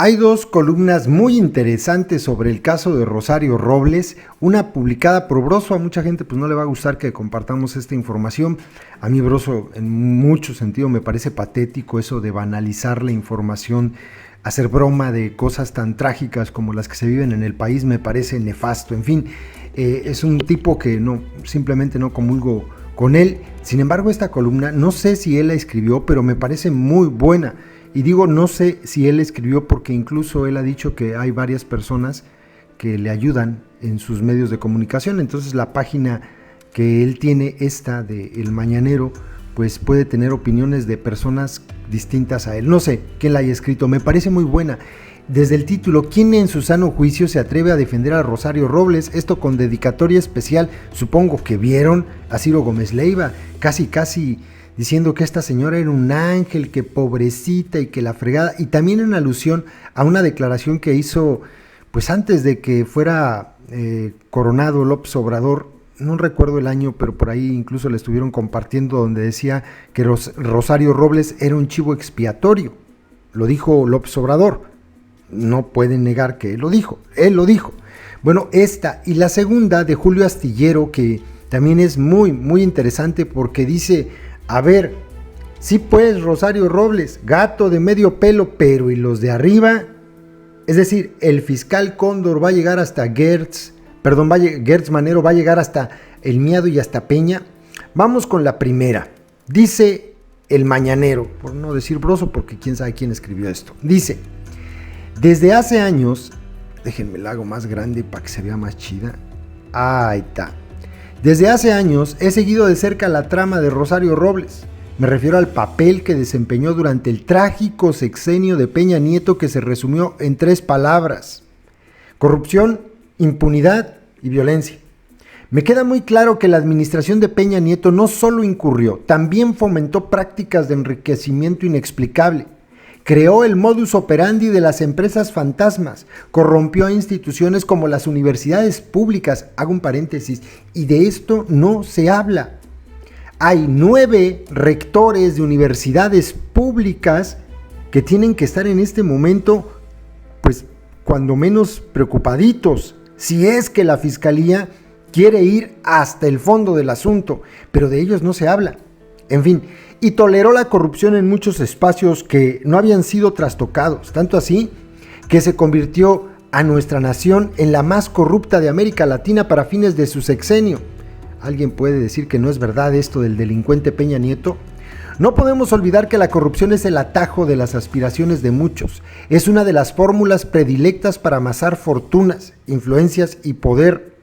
Hay dos columnas muy interesantes sobre el caso de Rosario Robles, una publicada por Broso. A mucha gente pues no le va a gustar que compartamos esta información. A mí Broso en mucho sentido me parece patético eso de banalizar la información, hacer broma de cosas tan trágicas como las que se viven en el país, me parece nefasto. En fin, es un tipo que simplemente no comulgo con él. Sin embargo, esta columna, no sé si él la escribió, pero me parece muy buena. Y digo no sé si él escribió porque incluso él ha dicho que hay varias personas que le ayudan en sus medios de comunicación. Entonces la página que él tiene, esta de El Mañanero, pues puede tener opiniones de personas distintas a él. No sé quién la haya escrito, me parece muy buena. Desde el título, ¿quién en su sano juicio se atreve a defender a Rosario Robles? Esto con dedicatoria especial, supongo que vieron a Ciro Gómez Leiva, casi diciendo que esta señora era un ángel, que pobrecita y que la fregada, y también en alusión a una declaración que hizo pues antes de que fuera coronado López Obrador, no recuerdo el año, pero por ahí incluso le estuvieron compartiendo, donde decía que Rosario Robles era un chivo expiatorio. Lo dijo López Obrador, no pueden negar que él lo dijo. Bueno, esta y la segunda de Julio Astillero, que también es muy interesante porque dice: a ver, sí pues, Rosario Robles, gato de medio pelo, pero ¿y los de arriba? Es decir, el fiscal Cóndor va a llegar hasta Gertz Manero va a llegar hasta El Miado y hasta Peña. Vamos con la primera. Dice El Mañanero, por no decir Broso, porque quién sabe quién escribió esto. Dice: desde hace años, déjenme la hago más grande para que se vea más chida. Ahí está. Desde hace años he seguido de cerca la trama de Rosario Robles. Me refiero al papel que desempeñó durante el trágico sexenio de Peña Nieto, que se resumió en 3 palabras: corrupción, impunidad y violencia. Me queda muy claro que la administración de Peña Nieto no solo incurrió, también fomentó prácticas de enriquecimiento inexplicable. Creó el modus operandi de las empresas fantasmas, corrompió a instituciones como las universidades públicas, hago un paréntesis, y de esto no se habla. Hay 9 rectores de universidades públicas que tienen que estar en este momento, pues, cuando menos preocupaditos, si es que la fiscalía quiere ir hasta el fondo del asunto, pero de ellos no se habla. En fin, y toleró la corrupción en muchos espacios que no habían sido trastocados, tanto así que se convirtió a nuestra nación en la más corrupta de América Latina para fines de su sexenio. ¿Alguien puede decir que no es verdad esto del delincuente Peña Nieto? No podemos olvidar que la corrupción es el atajo de las aspiraciones de muchos. Es una de las fórmulas predilectas para amasar fortunas, influencias y poder.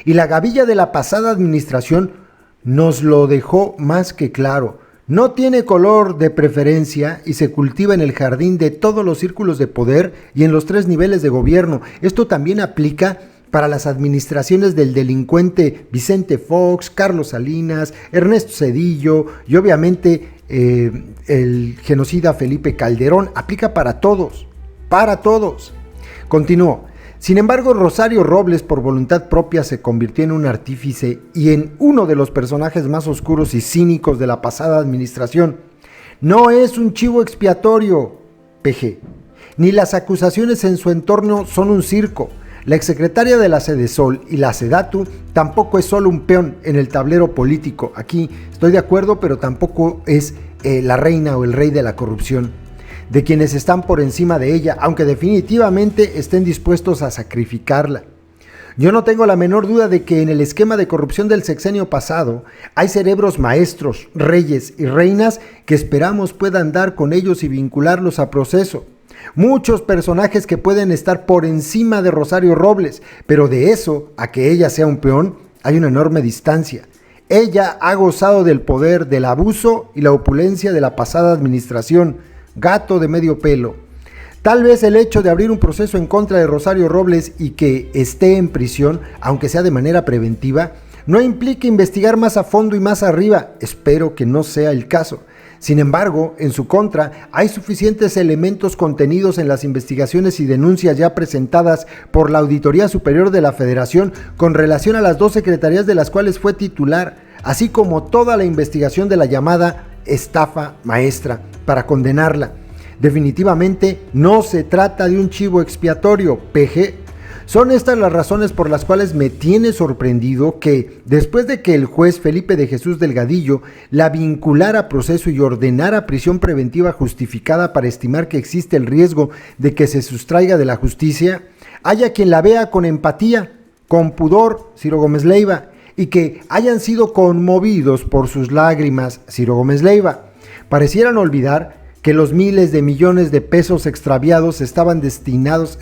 Y la gavilla de la pasada administración nos lo dejó más que claro. No tiene color de preferencia y se cultiva en el jardín de todos los círculos de poder y en los 3 niveles de gobierno. Esto también aplica para las administraciones del delincuente Vicente Fox, Carlos Salinas, Ernesto Zedillo y obviamente el genocida Felipe Calderón. Aplica para todos. Continúo. Sin embargo, Rosario Robles, por voluntad propia, se convirtió en un artífice y en uno de los personajes más oscuros y cínicos de la pasada administración. No es un chivo expiatorio, PG, ni las acusaciones en su entorno son un circo. La exsecretaria de la Sedesol y la Sedatu tampoco es solo un peón en el tablero político. Aquí estoy de acuerdo, pero tampoco es la reina o el rey de la corrupción, de quienes están por encima de ella, aunque definitivamente estén dispuestos a sacrificarla. Yo no tengo la menor duda de que en el esquema de corrupción del sexenio pasado hay cerebros maestros, reyes y reinas que esperamos puedan dar con ellos y vincularlos a proceso. Muchos personajes que pueden estar por encima de Rosario Robles, pero de eso a que ella sea un peón hay una enorme distancia. Ella ha gozado del poder, del abuso y la opulencia de la pasada administración. Gato de medio pelo. Tal vez el hecho de abrir un proceso en contra de Rosario Robles y que esté en prisión, aunque sea de manera preventiva, no implica investigar más a fondo y más arriba. Espero que no sea el caso. Sin embargo, en su contra, hay suficientes elementos contenidos en las investigaciones y denuncias ya presentadas por la Auditoría Superior de la Federación con relación a las 2 secretarías de las cuales fue titular, así como toda la investigación de la llamada estafa maestra, para condenarla. Definitivamente no se trata de un chivo expiatorio, PG. Son estas las razones por las cuales me tiene sorprendido que, después de que el juez Felipe de Jesús Delgadillo la vinculara a proceso y ordenara prisión preventiva justificada para estimar que existe el riesgo de que se sustraiga de la justicia, haya quien la vea con empatía, con pudor, Ciro Gómez Leiva, y que hayan sido conmovidos por sus lágrimas, Ciro Gómez Leiva. Parecieran olvidar que los miles de millones de pesos extraviados estaban destinados,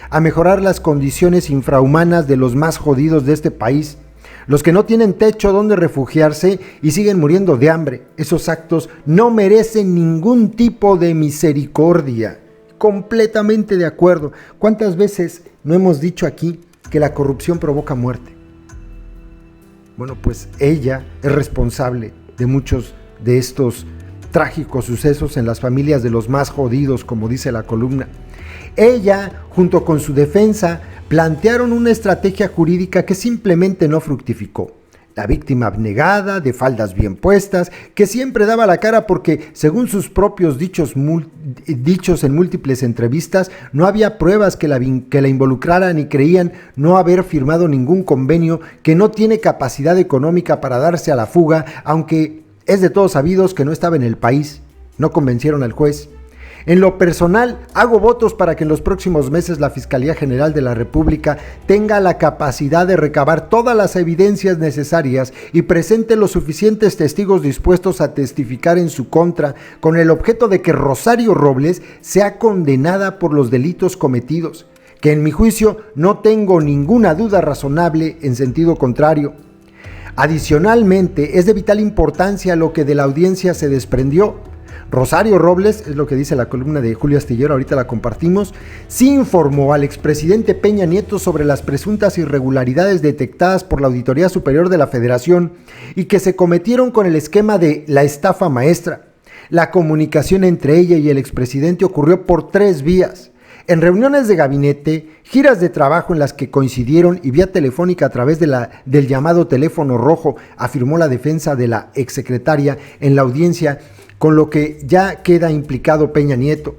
a mejorar las condiciones infrahumanas de los más jodidos de este país, los que no tienen techo donde refugiarse y siguen muriendo de hambre. Esos actos no merecen ningún tipo de misericordia. Completamente de acuerdo. ¿Cuántas veces no hemos dicho aquí que la corrupción provoca muerte? Bueno, pues ella es responsable de muchos de estos trágicos sucesos en las familias de los más jodidos, como dice la columna. Ella, junto con su defensa, plantearon una estrategia jurídica que simplemente no fructificó. La víctima abnegada, de faldas bien puestas, que siempre daba la cara porque, según sus propios dichos en múltiples entrevistas, no había pruebas que la involucraran y creían no haber firmado ningún convenio, que no tiene capacidad económica para darse a la fuga, aunque es de todos sabidos que no estaba en el país. No convencieron al juez. En lo personal, hago votos para que en los próximos meses la Fiscalía General de la República tenga la capacidad de recabar todas las evidencias necesarias y presente los suficientes testigos dispuestos a testificar en su contra, con el objeto de que Rosario Robles sea condenada por los delitos cometidos, que en mi juicio no tengo ninguna duda razonable en sentido contrario. Adicionalmente, es de vital importancia lo que de la audiencia se desprendió. Rosario Robles, es lo que dice la columna de Julio Astillero, ahorita la compartimos, sí informó al expresidente Peña Nieto sobre las presuntas irregularidades detectadas por la Auditoría Superior de la Federación y que se cometieron con el esquema de la estafa maestra. La comunicación entre ella y el expresidente ocurrió por 3 vías. En reuniones de gabinete, giras de trabajo en las que coincidieron y vía telefónica a través del llamado teléfono rojo, afirmó la defensa de la exsecretaria en la audiencia, con lo que ya queda implicado Peña Nieto.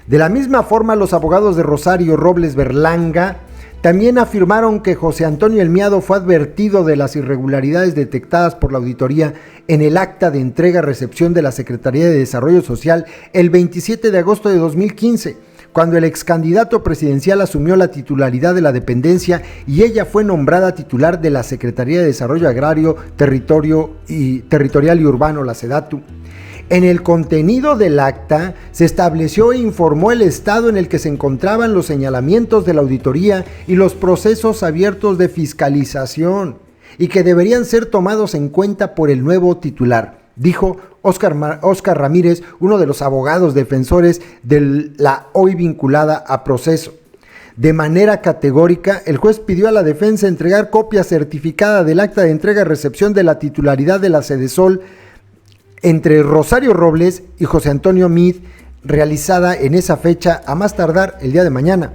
De la misma forma, los abogados de Rosario Robles Berlanga también afirmaron que José Antonio El Miado fue advertido de las irregularidades detectadas por la auditoría en el acta de entrega-recepción de la Secretaría de Desarrollo Social el 27 de agosto de 2015, cuando el ex candidato presidencial asumió la titularidad de la dependencia y ella fue nombrada titular de la Secretaría de Desarrollo Agrario, Territorial y Urbano, la SEDATU. En el contenido del acta se estableció e informó el estado en el que se encontraban los señalamientos de la auditoría y los procesos abiertos de fiscalización, y que deberían ser tomados en cuenta por el nuevo titular, dijo Óscar Ramírez, uno de los abogados defensores de la hoy vinculada a proceso. De manera categórica, el juez pidió a la defensa entregar copia certificada del acta de entrega-recepción de la titularidad de la Sedesol entre Rosario Robles y José Antonio Meade, realizada en esa fecha a más tardar el día de mañana.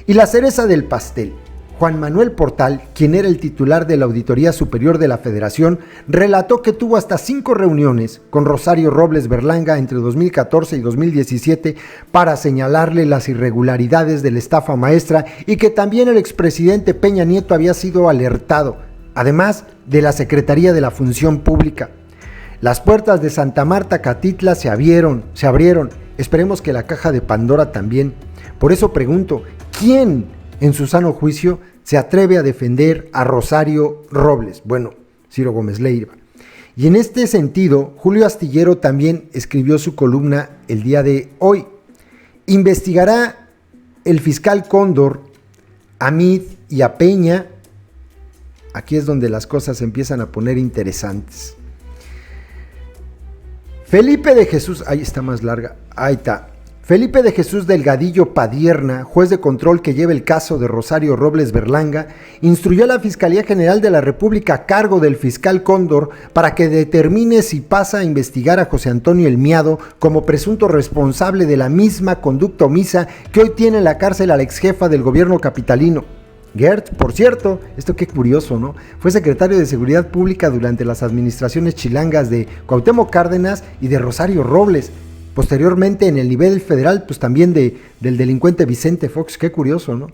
Y la cereza del pastel. Juan Manuel Portal, quien era el titular de la Auditoría Superior de la Federación, relató que tuvo hasta 5 reuniones con Rosario Robles Berlanga entre 2014 y 2017 para señalarle las irregularidades de la estafa maestra y que también el expresidente Peña Nieto había sido alertado, además de la Secretaría de la Función Pública. Las puertas de Santa Marta Catitla se abrieron. Esperemos que la caja de Pandora también. Por eso pregunto, ¿quién en su sano juicio se atreve a defender a Rosario Robles? Bueno, Ciro Gómez Leiva. Y en este sentido, Julio Astillero también escribió su columna el día de hoy. ¿Investigará el fiscal Cóndor a Meade y a Peña? Aquí es donde las cosas se empiezan a poner interesantes. Felipe de Jesús, ahí está más larga, ahí está. Felipe de Jesús Delgadillo Padierna, juez de control que lleva el caso de Rosario Robles Berlanga, instruyó a la Fiscalía General de la República a cargo del fiscal Cóndor para que determine si pasa a investigar a José Antonio El Miado como presunto responsable de la misma conducta omisa que hoy tiene en la cárcel a la exjefa del gobierno capitalino. Gert, por cierto, esto qué curioso, ¿no? Fue secretario de Seguridad Pública durante las administraciones chilangas de Cuauhtémoc Cárdenas y de Rosario Robles. Posteriormente, en el nivel federal, pues también del delincuente Vicente Fox, qué curioso, ¿no?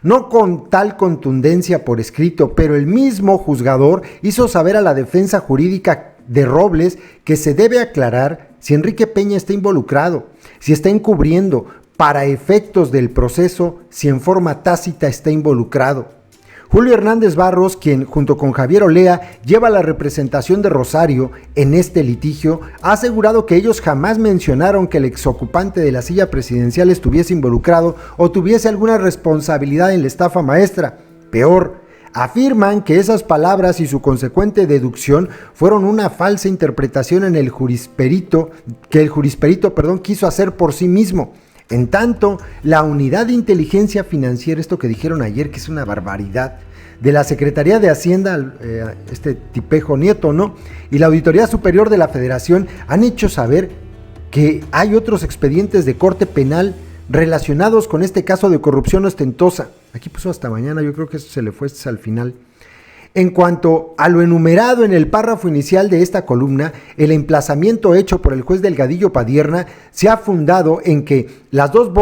No con tal contundencia por escrito, pero el mismo juzgador hizo saber a la defensa jurídica de Robles que se debe aclarar si Enrique Peña está involucrado, si está encubriendo, para efectos del proceso, si en forma tácita está involucrado. Julio Hernández Barros, quien junto con Javier Olea lleva la representación de Rosario en este litigio, ha asegurado que ellos jamás mencionaron que el exocupante de la silla presidencial estuviese involucrado o tuviese alguna responsabilidad en la estafa maestra. Peor, afirman que esas palabras y su consecuente deducción fueron una falsa interpretación en el jurisperito, que el jurisperito quiso hacer por sí mismo. En tanto, la unidad de inteligencia financiera, esto que dijeron ayer, que es una barbaridad, de la Secretaría de Hacienda, este tipejo Nieto, ¿no? Y la Auditoría Superior de la Federación han hecho saber que hay otros expedientes de corte penal relacionados con este caso de corrupción ostentosa. Aquí puso hasta mañana, yo creo que eso se le fue al final. En cuanto a lo enumerado en el párrafo inicial de esta columna, el emplazamiento hecho por el juez Delgadillo Padierna se ha fundado en que las dos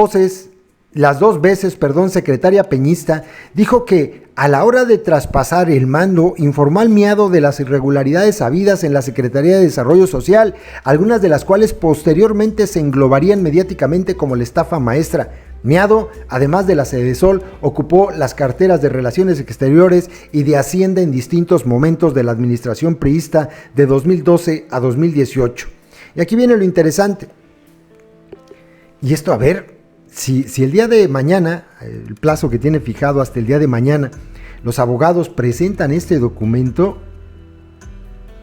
veces, secretaria peñista dijo que a la hora de traspasar el mando informó al Miado de las irregularidades habidas en la Secretaría de Desarrollo Social, algunas de las cuales posteriormente se englobarían mediáticamente como la estafa maestra. Miado, además de la Sedesol, ocupó las carteras de Relaciones Exteriores y de Hacienda en distintos momentos de la administración priista de 2012 a 2018. Y aquí viene lo interesante. Y esto, a ver, si el día de mañana, el plazo que tiene fijado hasta el día de mañana, los abogados presentan este documento,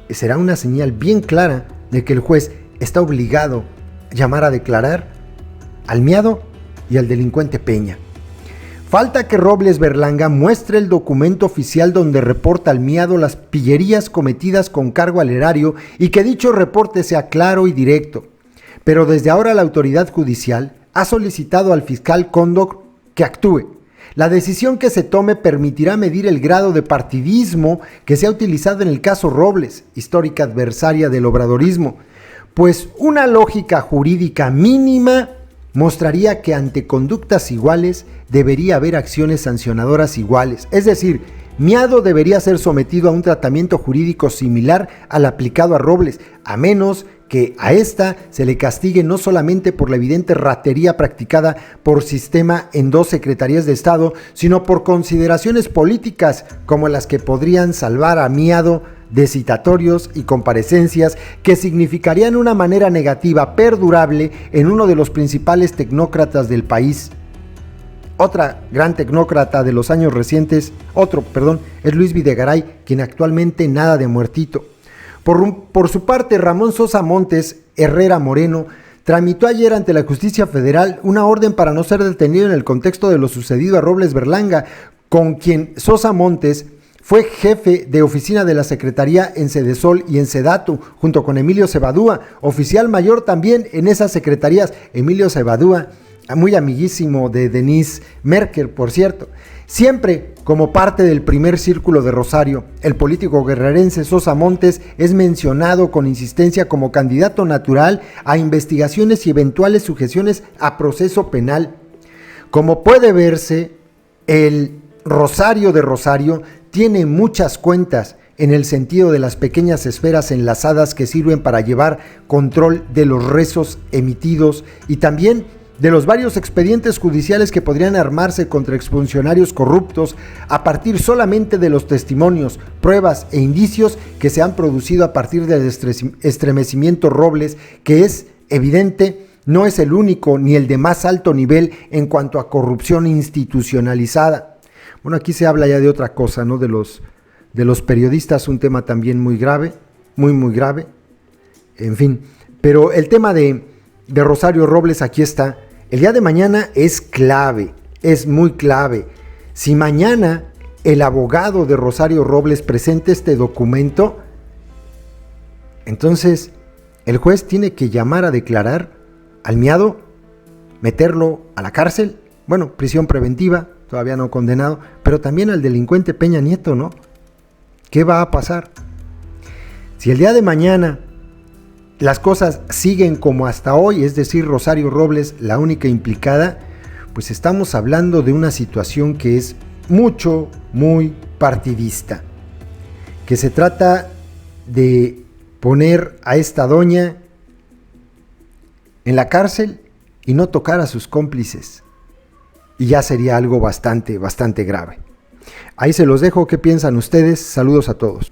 será una señal bien clara de que el juez está obligado a llamar a declarar al Miado y al delincuente Peña. Falta que Robles Berlanga muestre el documento oficial donde reporta al Miado las pillerías cometidas con cargo al erario y que dicho reporte sea claro y directo. Pero desde ahora la autoridad judicial ha solicitado al fiscal Cóndor que actúe. La decisión que se tome permitirá medir el grado de partidismo que se ha utilizado en el caso Robles, histórica adversaria del obradorismo, pues una lógica jurídica mínima mostraría que ante conductas iguales debería haber acciones sancionadoras iguales. Es decir, Miado debería ser sometido a un tratamiento jurídico similar al aplicado a Robles, a menos que a esta se le castigue no solamente por la evidente ratería practicada por sistema en dos secretarías de Estado, sino por consideraciones políticas como las que podrían salvar a Miado de citatorios y comparecencias que significarían una manera negativa perdurable en uno de los principales tecnócratas del país. Otra gran tecnócrata de los años recientes, es Luis Videgaray, quien actualmente nada de muertito. Por su parte, Ramón Sosa Montes Herrera Moreno tramitó ayer ante la Justicia Federal una orden para no ser detenido en el contexto de lo sucedido a Robles Berlanga, con quien Sosa Montes fue jefe de oficina de la Secretaría en Sedesol y en Sedatu, junto con Emilio Cebadúa, oficial mayor también en esas secretarías. Emilio Cebadúa, muy amiguísimo de Denise Merker, por cierto. Siempre como parte del primer círculo de Rosario, el político guerrerense Sosa Montes es mencionado con insistencia como candidato natural a investigaciones y eventuales sujeciones a proceso penal. Como puede verse, el Rosario de Rosario tiene muchas cuentas en el sentido de las pequeñas esferas enlazadas que sirven para llevar control de los rezos emitidos y también de los varios expedientes judiciales que podrían armarse contra exfuncionarios corruptos a partir solamente de los testimonios, pruebas e indicios que se han producido a partir del estremecimiento Robles, que es evidente, no es el único ni el de más alto nivel en cuanto a corrupción institucionalizada. Bueno, aquí se habla ya de otra cosa, ¿no? De los periodistas, un tema también muy grave, muy grave, en fin. Pero el tema de Rosario Robles aquí está. El día de mañana es clave, es muy clave. Si mañana el abogado de Rosario Robles presenta este documento, entonces el juez tiene que llamar a declarar al Miado, meterlo a la cárcel, bueno, prisión preventiva, todavía no condenado, pero también al delincuente Peña Nieto, ¿no? ¿Qué va a pasar? Si el día de mañana las cosas siguen como hasta hoy, es decir, Rosario Robles la única implicada, pues estamos hablando de una situación que es muy partidista, que se trata de poner a esta doña en la cárcel y no tocar a sus cómplices, y ya sería algo bastante grave. Ahí se los dejo. ¿Qué piensan ustedes? Saludos a todos.